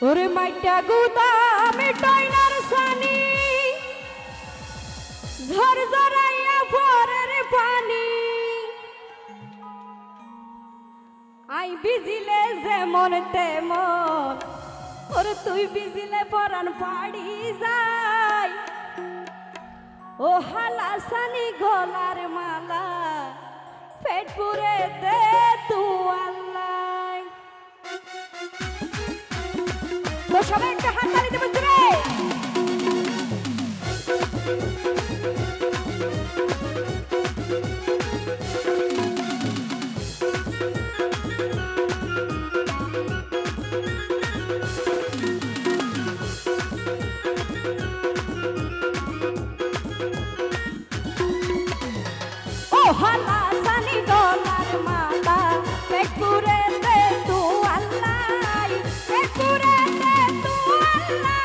ওরে মাইটা গুদা মিটাইনার সানি ঝর ঝরাইয়া ভরের পানি আই বিজিলে যেমন তেমন ওরে তুই বিজিলে পরান পাড়ি যাই ও হালা সানি গলার মালা পেট পুরে দে তু আল্লাহ তো সবাই একটা হাত তালি দেবেন রে ও হালা সানি গলার মালা পেট পুরে দে তু আল্লাহ পেট পুরে দে তু আল্লাহ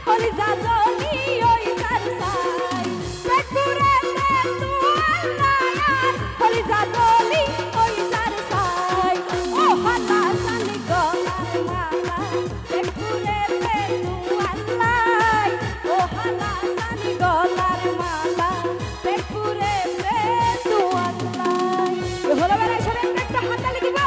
কলিজা জলি ওই কারসাই পেট পুরে দে তু আল্লাহ কলিজা জলি ওই কারসাই ও হালা সানি গলার মালা পেট পুরে দে তু আল্লাহ ও হালা সানি গলার মালা পেট পুরে দে তু আল্লাহ হলো বেলা সবাই একটা হাত তালি দিব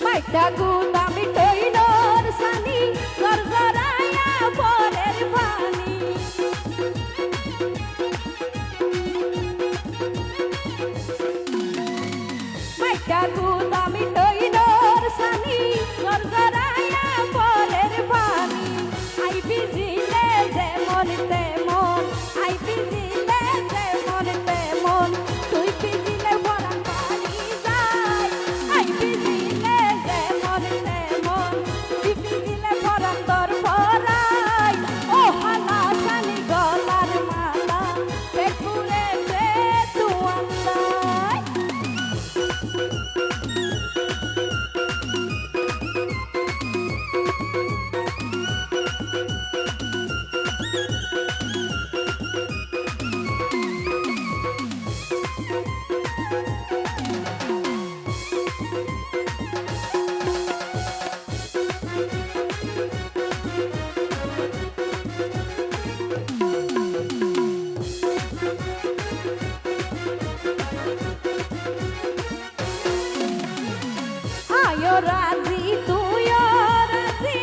মাইটা গুদা মিটাইনার সানি ঝর ঝরাইয়া ভরের পানি মাইটা গুদা মিটাইনার সানি ঝর ঝরাইয়া ভরের পানি আই বিজিলে যেমন তেমন আই বিজিলে যেমন তেমন তুই বিজিলে ভরান পানি যাই আই বিজিলে যেমন তেমন তুই বিজিলে ভরান তোর ভরাই ও হালা সানি গলার মালা পেট পুরে দে তু আল্লাহ আয়ো রাজি তুইও রাজি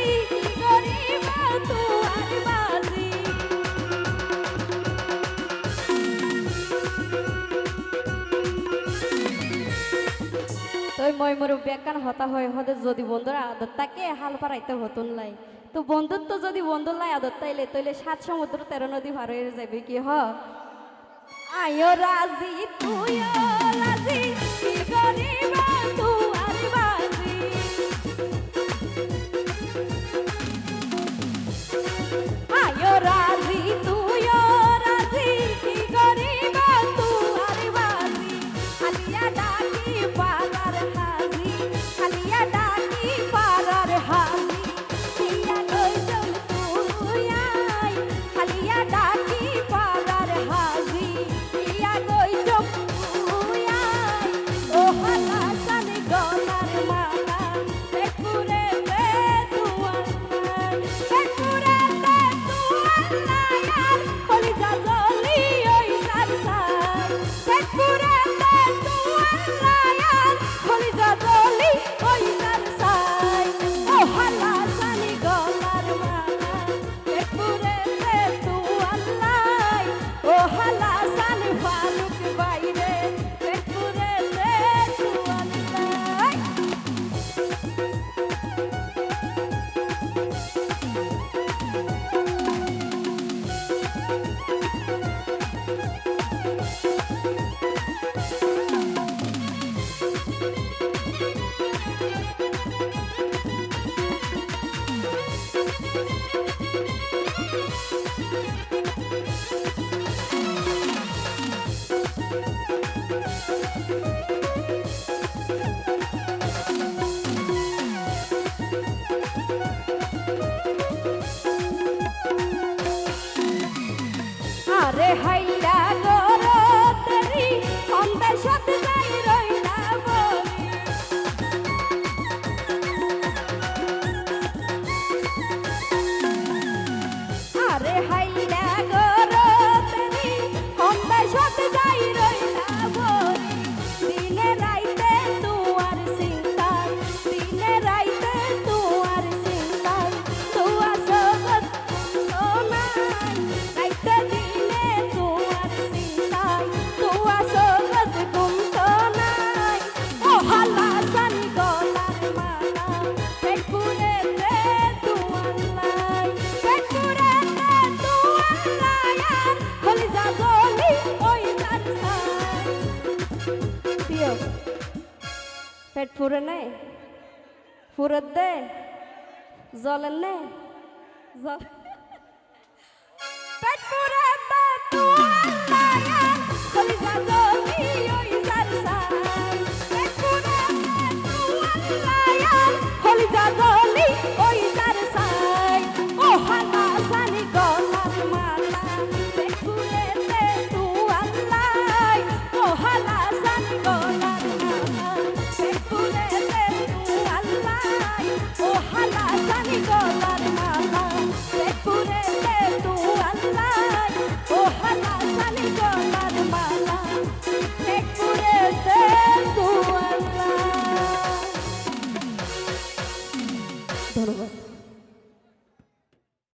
গরিব তুয়ার বাজি তই মই মোর বেকান হতা হয় হদে যদি বন্ধুর আদত তাকে হাল পারাইতে হতুন লাই তো বন্ধুত্ব যদি বন্ধুর লাই আদত তাইলে তইলে 7 সমুদ্র 13 নদী পার হয়ে যাবে কি হ আয়ো রাজি তুইও রাজি গরিব তুয়ার বাজি আয়ো রাজি তুইও রাজি গরিব তুয়ার বাজি আলিয়া ডাকি পারার হাজি আলিয়া ডাকি পারার হাজি ইয়া কইজন তুই আই আলিয়া ডাকি পারার হাজি ইয়া কইজন তুই আই ফুরে নে ফুরে দে জলের নে জল পেট ফুরে দে তু আল্লাহ কলিজা জলি ওই সারসাই পেট ফুরে দে তু আল্লাহ কলিজা জলি ওই সারসাই ও হালা সানি গলার মালা পেট ফুরে দে তু আল্লাহ ও হালা সানি গলার মালা পেট ফুরে দে তু আল্লাহ ও হালা সানি গলার মালা পেট ফুরে দে তু আল্লাহ ও হালা সানি গলার মালা পেট ফুরে দে তু আল্লাহ ধন্যবাদ।